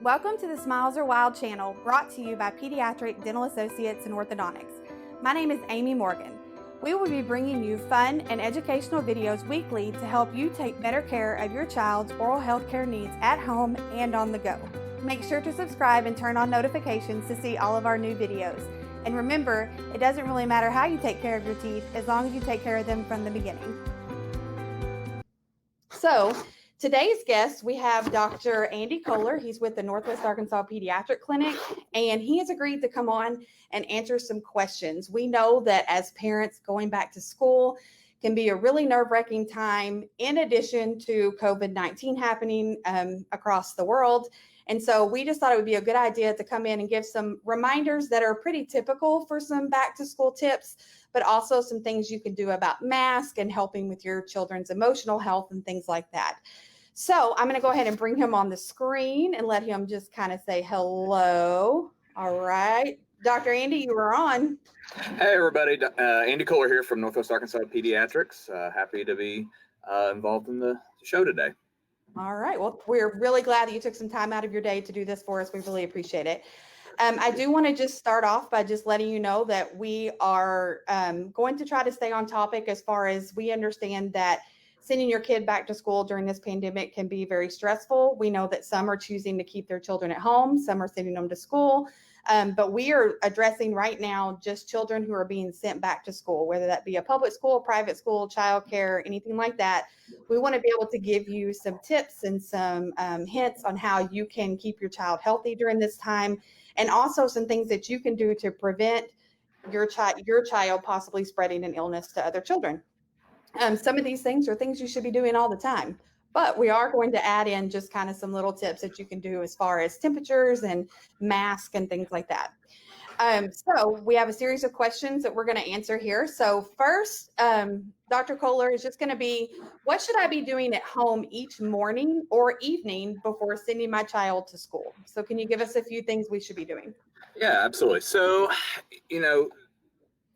Welcome to the Smiles Are Wild channel, brought to you by Pediatric Dental Associates and Orthodontics. My name is Amy Morgan. We will be bringing you fun and educational videos weekly to help you take better care of your child's oral health care needs at home and on the go. Make sure to subscribe and turn on notifications to see all of our new videos. And remember, it doesn't really matter how you take care of your teeth as long as you take care of them from the beginning. So, today's guest, we have Dr. Andy Koehler. He's with the Northwest Arkansas Pediatric Clinic, and he has agreed to come on and answer some questions. We know that as parents, going back to school can be a really nerve-wracking time, in addition to COVID-19 happening across the world. And so we just thought it would be a good idea to come in and give some reminders that are pretty typical for some back-to-school tips, but also some things you can do about masks and helping with your children's emotional health and things like that. So I'm going to go ahead and bring him on the screen and let him just kind of say hello. All right. Dr. Andy, you are on. Hey, everybody. Andy Koehler here from Northwest Arkansas Pediatrics. Happy to be involved in the show today. All right. Well, we're really glad that you took some time out of your day to do this for us. We really appreciate it. I do want to just start off by just letting you know that we are going to try to stay on topic as far as we understand that sending your kid back to school during this pandemic can be very stressful. We know that some are choosing to keep their children at home, some are sending them to school, but we are addressing right now just children who are being sent back to school, whether that be a public school, private school, childcare, anything like that. We want to be able to give you some tips and some hints on how you can keep your child healthy during this time, and also some things that you can do to prevent your child possibly spreading an illness to other children. Some of these things are things you should be doing all the time, but we are going to add in just kind of some little tips that you can do as far as temperatures and masks and things like that. So we have a series of questions that we're going to answer here. So first, Dr. Koehler is just going to be, what should I be doing at home each morning or evening before sending my child to school? So can you give us a few things we should be doing? Yeah, absolutely. So,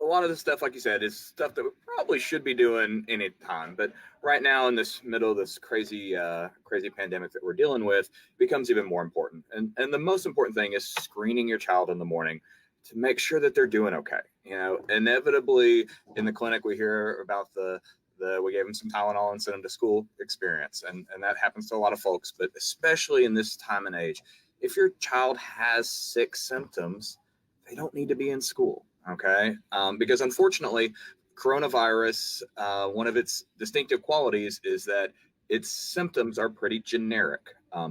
a lot of this stuff, like you said, is stuff that we probably should be doing any time. But right now, in this middle of this crazy pandemic that we're dealing with, it becomes even more important. And the most important thing is screening your child in the morning to make sure that they're doing okay. Inevitably in the clinic, we hear about the we gave them some Tylenol and sent them to school experience. And that happens to a lot of folks, but especially in this time and age, if your child has sick symptoms, they don't need to be in school. Okay, because unfortunately, coronavirus, one of its distinctive qualities is that its symptoms are pretty generic.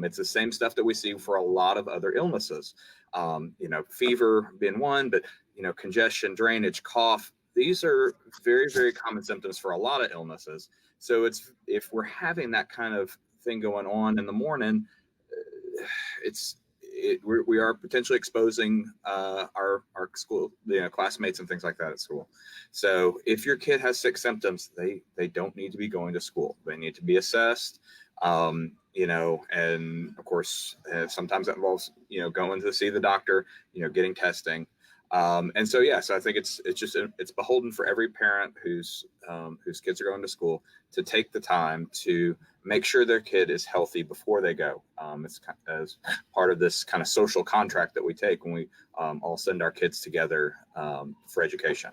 It's the same stuff that we see for a lot of other illnesses. Fever being one, but congestion, drainage, cough. These are very, very common symptoms for a lot of illnesses. So if we're having that kind of thing going on in the morning, we are potentially exposing our school, classmates and things like that at school. So if your kid has sick symptoms, they don't need to be going to school. They need to be assessed, and of course, sometimes that involves, going to see the doctor, getting testing. And so, so I think it's beholden for every parent whose kids are going to school to take the time to make sure their kid is healthy before they go. It's as part of this kind of social contract that we take when we all send our kids together for education.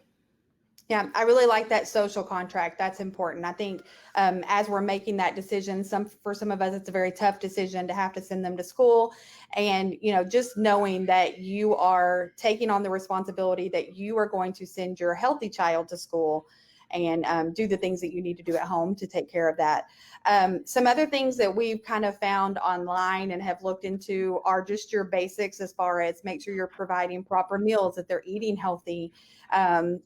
Yeah, I really like that social contract. That's important. I think as we're making that decision, for some of us, it's a very tough decision to have to send them to school. And, just knowing that you are taking on the responsibility that you are going to send your healthy child to school and do the things that you need to do at home to take care of that. Some other things that we've kind of found online and have looked into are just your basics as far as make sure you're providing proper meals, that they're eating healthy,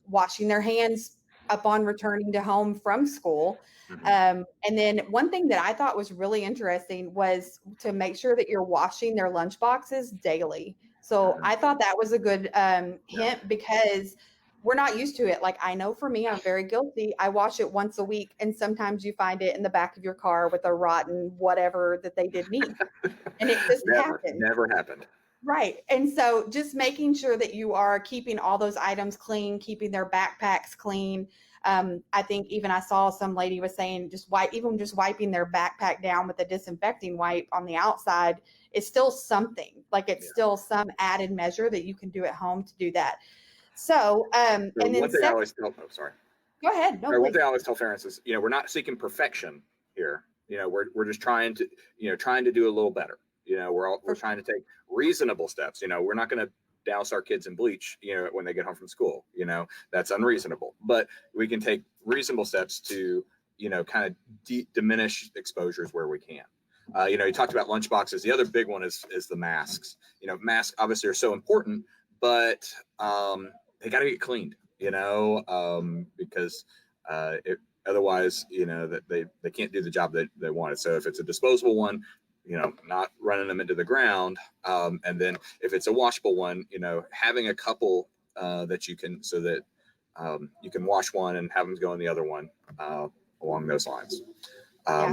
washing their hands upon returning to home from school. Mm-hmm. And then one thing that I thought was really interesting was to make sure that you're washing their lunch boxes daily. So I thought that was a good hint, because we're not used to it. Like, I know for me, I'm very guilty. I wash it once a week, and sometimes you find it in the back of your car with a rotten whatever that they didn't eat. And it just never happened. Right. And so just making sure that you are keeping all those items clean, keeping their backpacks clean. I think even I saw some lady was saying just wiping their backpack down with a disinfecting wipe on the outside it's still something. Like it's Yeah. still some added measure that you can do at home to do that. So, and So then one thing I always tell, oh, sorry. go ahead. No, One please. thing I always tell parents is, we're not seeking perfection here. We're just trying to do a little better. We're trying to take reasonable steps. We're not going to douse our kids in bleach, when they get home from school. That's unreasonable. But we can take reasonable steps to, kind of diminish exposures where we can. You talked about lunch boxes. The other big one is the masks. Masks obviously are so important, but they got to get cleaned. Because otherwise, that they can't do the job that they wanted. So if it's a disposable one, not running them into the ground. And then if it's a washable one, having a couple that you can, so that you can wash one and have them go in the other one along those lines.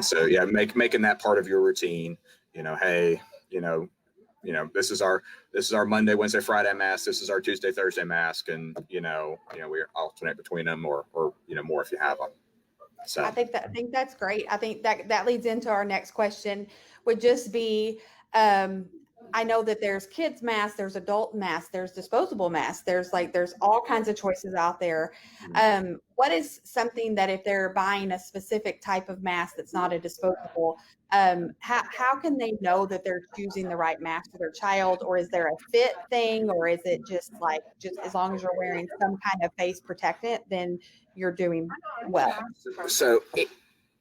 So yeah, making that part of your routine. Hey, this is our Monday, Wednesday, Friday mask. This is our Tuesday, Thursday mask, and we alternate between them, or more if you have them. So I think that's great. I think that leads into our next question, would just be, I know that there's kids masks, there's adult masks, there's disposable masks, there's all kinds of choices out there. What is something that if they're buying a specific type of mask that's not a disposable, how can they know that they're choosing the right mask for their child? Or is there a fit thing, or is it just as long as you're wearing some kind of face protectant, then you're doing well? So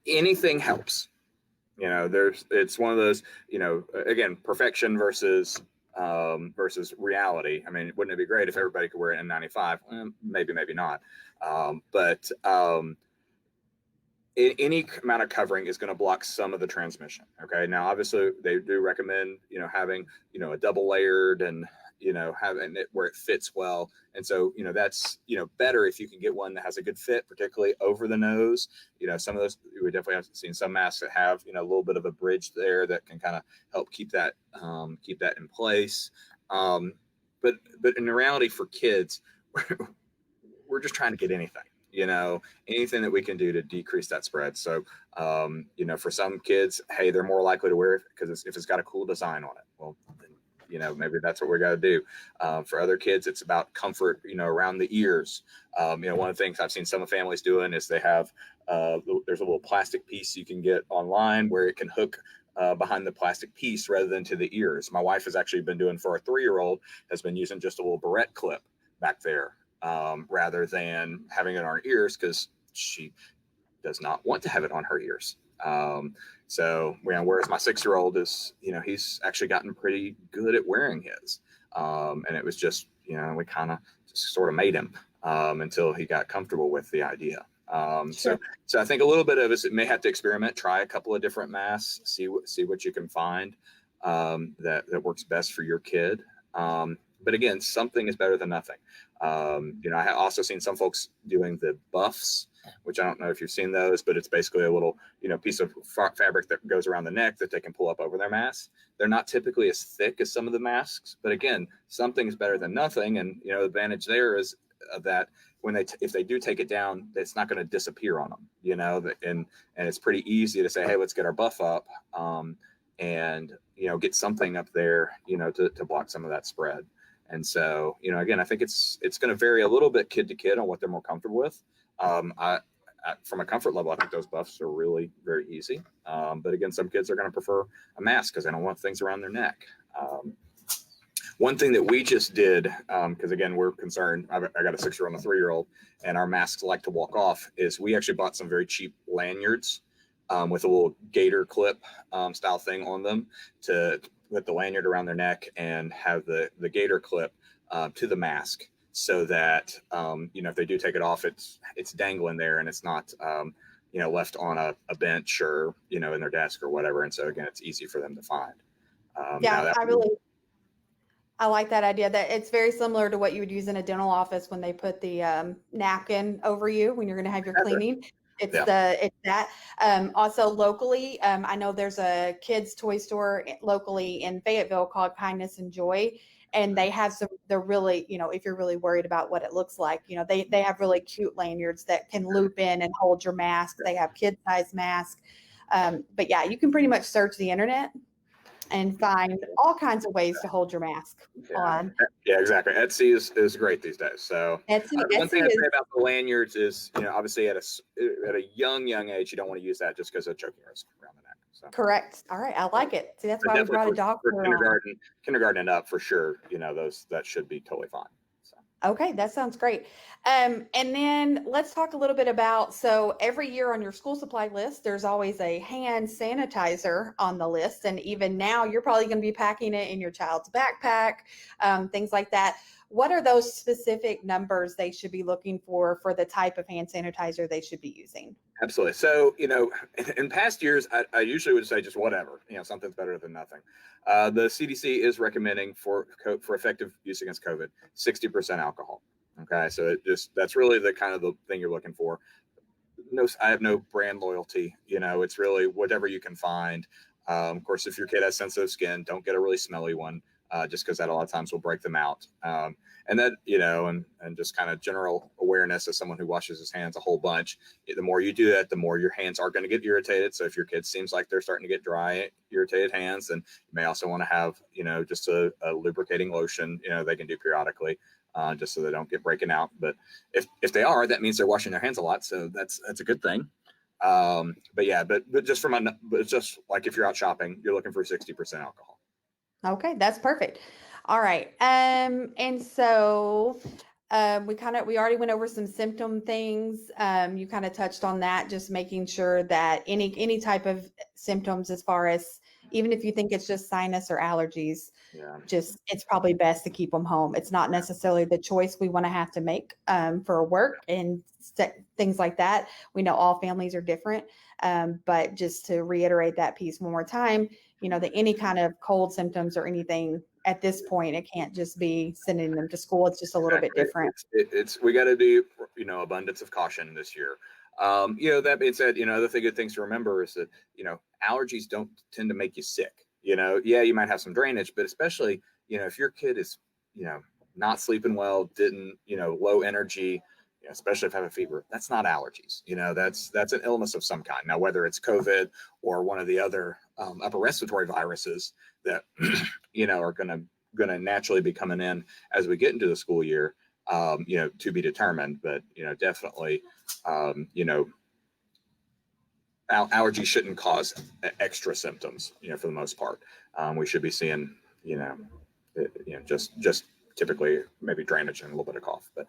anything helps. It's one of those, again, perfection versus reality. I mean, wouldn't it be great if everybody could wear an N95? Maybe not. But any amount of covering is going to block some of the transmission. Okay. Now, obviously, they do recommend, having, a double layered and, having it where it fits well. And so, that's, better if you can get one that has a good fit, particularly over the nose. Some of those, we definitely have seen some masks that have, a little bit of a bridge there that can kind of help keep that in place. But in reality for kids, we're just trying to get anything. Anything that we can do to decrease that spread. So, for some kids, hey, they're more likely to wear it because if it's got a cool design on it. Well, then, maybe that's what we got to do. For other kids, it's about comfort, around the ears. One of the things I've seen some families doing is they have, there's a little plastic piece you can get online where it can hook behind the plastic piece rather than to the ears. My wife has actually been doing, for our 3-year-old, has been using just a little barrette clip back there. Rather than having it on her ears, because she does not want to have it on her ears. So, whereas my 6-year-old is, he's actually gotten pretty good at wearing his. And it was just, we kind of just sort of made him until he got comfortable with the idea. Sure. So I think a little bit of it may have to experiment, try a couple of different masks, see what you can find that works best for your kid. But again, something is better than nothing. I have also seen some folks doing the buffs, which I don't know if you've seen those, but it's basically a little, piece of fabric that goes around the neck that they can pull up over their mask. They're not typically as thick as some of the masks, but again, something is better than nothing. And, the advantage there is that when if they do take it down, it's not going to disappear on them, and it's pretty easy to say, hey, let's get our buff up, and, get something up there, to block some of that spread. And so, again, I think it's going to vary a little bit kid to kid on what they're more comfortable with. From a comfort level, I think those buffs are really very easy. But again, some kids are going to prefer a mask because they don't want things around their neck. One thing that we just did, because again, we're concerned, I got a 6-year-old and a 3-year-old, and our masks like to walk off, is we actually bought some very cheap lanyards with a little gator clip style thing on them to put the lanyard around their neck and have the gator clip to the mask, so that if they do take it off, it's dangling there and it's not left on a bench or in their desk or whatever. And so again, it's easy for them to find. I like that idea. That it's very similar to what you would use in a dental office when they put the napkin over you when you're going to have your cleaning. It's that. Also locally, I know there's a kids toy store locally in Fayetteville called Kindness and Joy. And they have they're really, if you're really worried about what it looks like, they have really cute lanyards that can loop in and hold your mask. They have kid size masks. But yeah, you can pretty much search the internet and find all kinds of ways to hold your mask on. Yeah, exactly. Etsy is great these days. So the one thing I'd say about the lanyards is, obviously at a young age, you don't want to use that just because of choking risk around the neck. So. Correct. All right, I like it. See, that's why we brought a doctor for kindergarten and up for sure. That should be totally fine. Okay, that sounds great. And then let's talk a little bit about, so every year on your school supply list, there's always a hand sanitizer on the list. And even now you're probably going to be packing it in your child's backpack, things like that. What are those specific numbers they should be looking for the type of hand sanitizer they should be using? Absolutely. So, in past years, I usually would say just whatever, something's better than nothing. The CDC is recommending for effective use against COVID, 60% alcohol. Okay. So that's really the kind of the thing you're looking for. No, I have no brand loyalty. It's really whatever you can find. Of course, if your kid has sensitive skin, don't get a really smelly one. Just because that a lot of times will break them out. And that, and just kind of general awareness as someone who washes his hands a whole bunch. The more you do that, the more your hands are going to get irritated. So if your kid seems like they're starting to get dry, irritated hands, then you may also want to have, just a lubricating lotion, they can do periodically, just so they don't get breaking out. But if they are, that means they're washing their hands a lot. So that's a good thing. But just just like if you're out shopping, you're looking for 60% alcohol. Okay, that's perfect. All right. And so we already went over some symptom things. You kind of touched on that, just making sure that any type of symptoms, as far as even if you think it's just sinus or allergies, it's probably best to keep them home. It's not necessarily the choice we want to have to make for work and things like that. We know all families are different, but just to reiterate that piece one more time, that any kind of cold symptoms or anything at this point, it can't just be sending them to school. It's just a little bit different. We got to do, abundance of caution this year. That being said, the good things to remember is that, allergies don't tend to make you sick. You might have some drainage, but especially, if your kid is, not sleeping well, low energy, especially if they have a fever, that's not allergies. That's an illness of some kind. Now, whether it's COVID or one of the other upper respiratory viruses that, are going to naturally be coming in as we get into the school year, to be determined. But, definitely, allergies shouldn't cause extra symptoms, for the most part. We should be seeing, just typically maybe drainage and a little bit of cough, but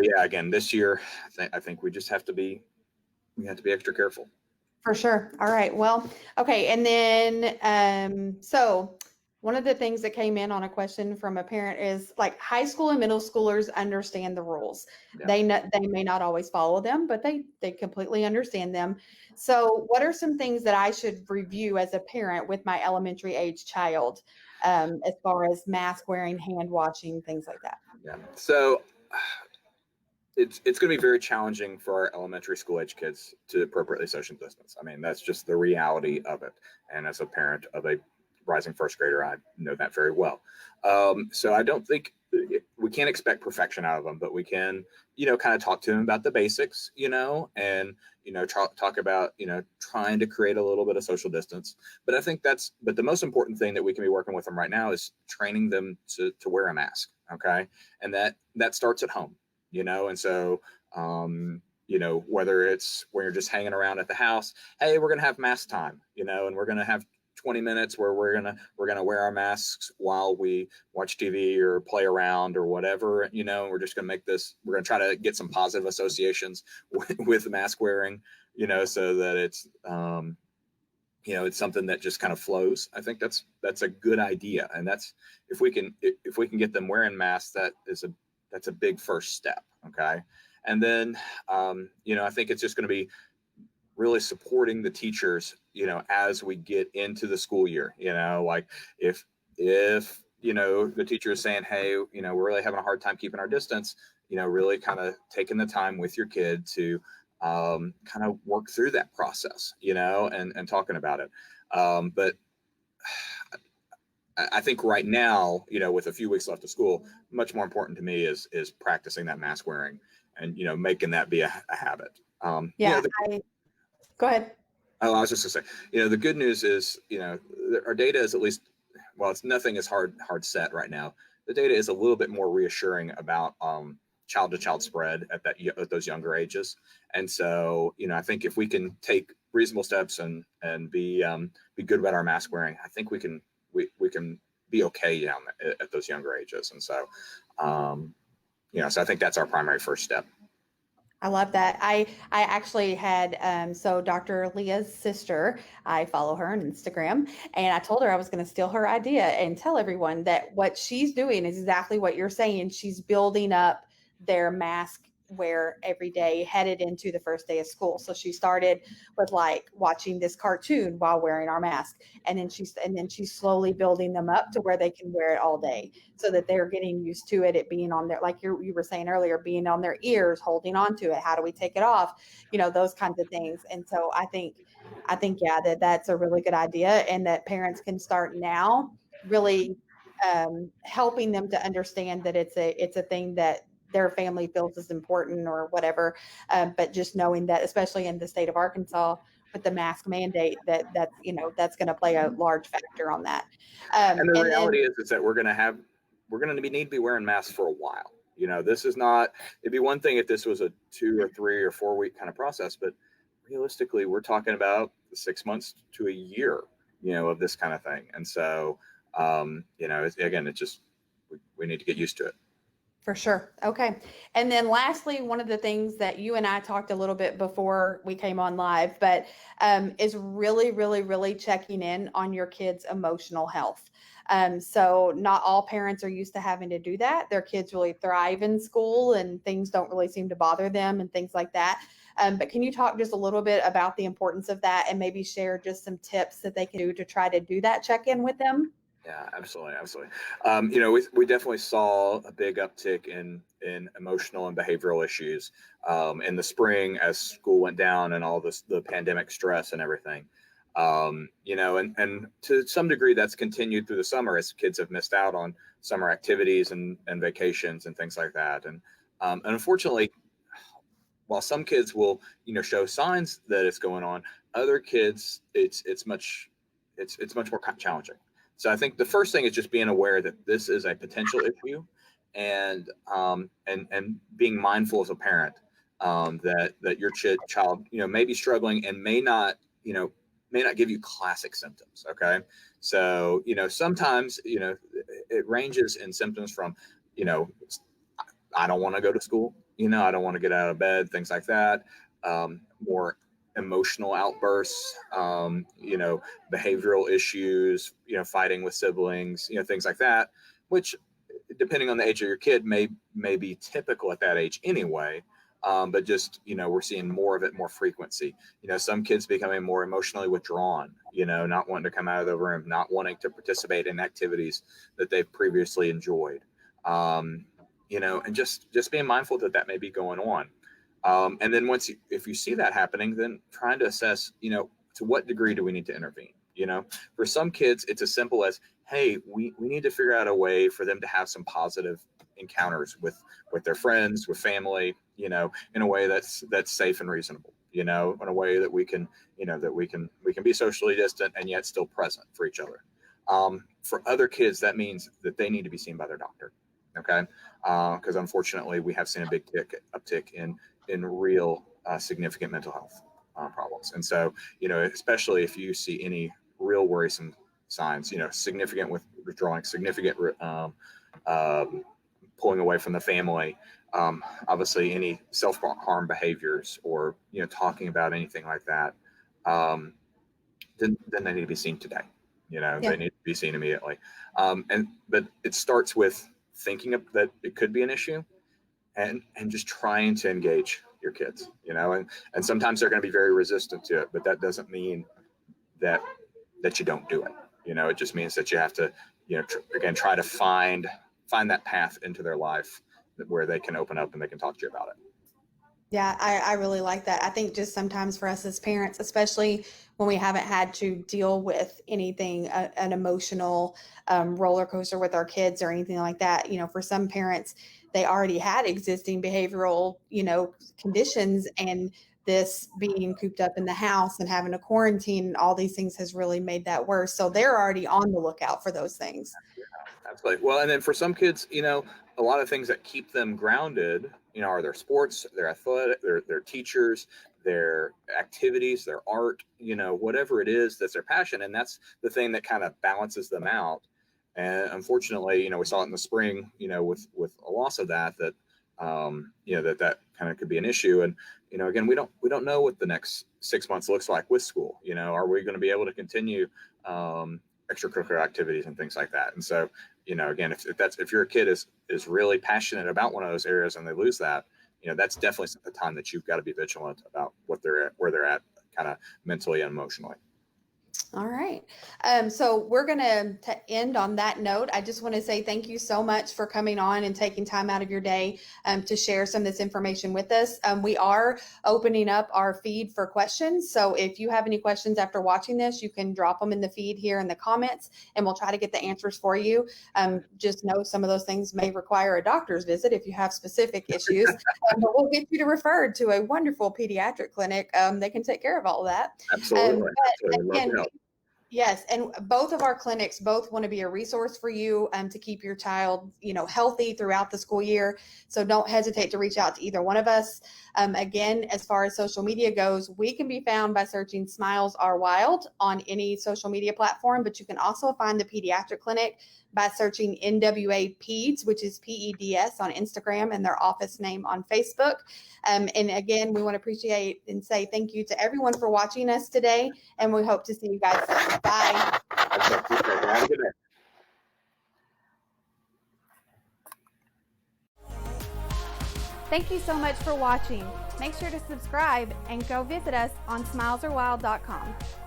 yeah, again, this year, I think we just have to be extra careful. For sure. All right. Well, okay. And then, so one of the things that came in on a question from a parent is, like, high school and middle schoolers understand the rules. Yeah. They may not always follow them, but they completely understand them. So what are some things that I should review as a parent with my elementary age child, as far as mask wearing, hand washing, things like that? Yeah. So it's going to be very challenging for our elementary school age kids to appropriately social distance. I mean, that's just the reality of it. And as a parent of a rising first grader, I know that very well. So I don't think we can't expect perfection out of them, but we can, kind of talk to them about the basics, and, talk about, trying to create a little bit of social distance. But I think but the most important thing that we can be working with them right now is training them to wear a mask. Okay. And that starts at home. And so, whether it's when you're just hanging around at the house, hey, we're going to have mask time, and we're going to have 20 minutes where we're going to wear our masks while we watch TV or play around or whatever, we're just going to we're going to try to get some positive associations with mask wearing, so that it's, it's something that just kind of flows. I think that's a good idea. And if we can get them wearing masks, that's a big first step. Okay. And then, I think it's just going to be really supporting the teachers, as we get into the school year, like if the teacher is saying, hey, we're really having a hard time keeping our distance, really kind of taking the time with your kid to kind of work through that process, and talking about it. But I think right now, with a few weeks left of school, much more important to me is practicing that mask wearing and, making that be a habit. Go ahead. Oh, I was just gonna say, the good news is, our data is at least, well, it's nothing is hard set right now. The data is a little bit more reassuring about child to child spread at those younger ages. And so, I think if we can take reasonable steps and be good about our mask wearing, I think we can be okay down at those younger ages. And so, so I think that's our primary first step. I love that. I actually had so Dr. Leah's sister, I follow her on Instagram, and I told her I was going to steal her idea and tell everyone that what she's doing is exactly what you're saying. She's building up their mask wear every day headed into the first day of school. So she started with like watching this cartoon while wearing our mask, and then she's slowly building them up to where they can wear it all day, so that they're getting used to it being on their, like you were saying earlier, being on their ears, holding on to it. How do we take it off? Those kinds of things. And so I think, yeah, that's a really good idea, and that parents can start now really helping them to understand that it's a thing that their family feels is important or whatever. But just knowing that, especially in the state of Arkansas with the mask mandate, that's going to play a large factor on that. And the And reality then, is that we're going to need to be wearing masks for a while. This is not, it'd be one thing if this was a 2 or 3 or 4 week kind of process, but realistically, we're talking about 6 months to a year, of this kind of thing. And so, it's just, we need to get used to it. For sure. Okay. And then lastly, one of the things that you and I talked a little bit before we came on live, but is really, really, really checking in on your kids' emotional health. So not all parents are used to having to do that. Their kids really thrive in school and things don't really seem to bother them and things like that. But can you talk just a little bit about the importance of that and maybe share just some tips that they can do to try to do that check-in with them? Yeah, absolutely, absolutely. We definitely saw a big uptick in emotional and behavioral issues in the spring as school went down and all the pandemic stress and everything. And to some degree that's continued through the summer as kids have missed out on summer activities and vacations and things like that. And unfortunately, while some kids will show signs that it's going on, other kids it's much more challenging. So I think the first thing is just being aware that this is a potential issue, and being mindful as a parent that your child may be struggling and may not give you classic symptoms. Okay, so sometimes it ranges in symptoms from I don't want to go to school, I don't want to get out of bed, things like that. More emotional outbursts, behavioral issues, fighting with siblings, things like that, which depending on the age of your kid may be typical at that age anyway. But just, we're seeing more of it, more frequency. Some kids becoming more emotionally withdrawn, not wanting to come out of the room, not wanting to participate in activities that they've previously enjoyed. And just being mindful that may be going on. And then if you see that happening, then trying to assess, to what degree do we need to intervene? For some kids, it's as simple as, hey, we need to figure out a way for them to have some positive encounters with their friends, with family, in a way that's safe and reasonable, in a way that we can be socially distant and yet still present for each other. For other kids, that means that they need to be seen by their doctor. Okay. Because unfortunately we have seen a big uptick in real significant mental health problems. And so, especially if you see any real worrisome signs, significant withdrawing, significant pulling away from the family, obviously any self-harm behaviors or, talking about anything like that, then they need to be seen today. They need to be seen immediately. But it starts with thinking that it could be an issue and just trying to engage your kids, and sometimes they're going to be very resistant to it, but that doesn't mean that you don't do it. It just means that you have to, again, try to find that path into their life where they can open up and they can talk to you about it. Yeah, I really like that. I think just sometimes for us as parents, especially when we haven't had to deal with anything, an emotional roller coaster with our kids or anything like that, for some parents, they already had existing behavioral, conditions, and this being cooped up in the house and having a quarantine and all these things has really made that worse. So they're already on the lookout for those things. Absolutely. Well, and then for some kids, a lot of things that keep them grounded, are their sports, their athletic, their teachers, their activities, their art, whatever it is that's their passion. And that's the thing that kind of balances them out. And unfortunately, we saw it in the spring, with a loss of that that kind of could be an issue. And, again, we don't know what the next 6 months looks like with school. Are we going to be able to continue extracurricular activities and things like that? And so, again, if your kid is really passionate about one of those areas and they lose that, that's definitely the time that you've got to be vigilant about where they're at kind of mentally and emotionally. All right. So we're going to end on that note. I just want to say thank you so much for coming on and taking time out of your day to share some of this information with us. We are opening up our feed for questions. So if you have any questions after watching this, you can drop them in the feed here in the comments, and we'll try to get the answers for you. Just know some of those things may require a doctor's visit if you have specific issues, but we'll get you referred to a wonderful pediatric clinic. They can take care of all of that. Absolutely. Again, yes, and both of our clinics both want to be a resource for you to keep your child, healthy throughout the school year. So don't hesitate to reach out to either one of us. Again, as far as social media goes, we can be found by searching Smiles Are Wild on any social media platform, but you can also find the pediatric clinic by searching NWA Peds, which is PEDS on Instagram, and their office name on Facebook. And again, we want to appreciate and say thank you to everyone for watching us today, and we hope to see you guys soon. Bye. Have a good day. Thank you so much for watching. Make sure to subscribe and go visit us on smilesarewild.com.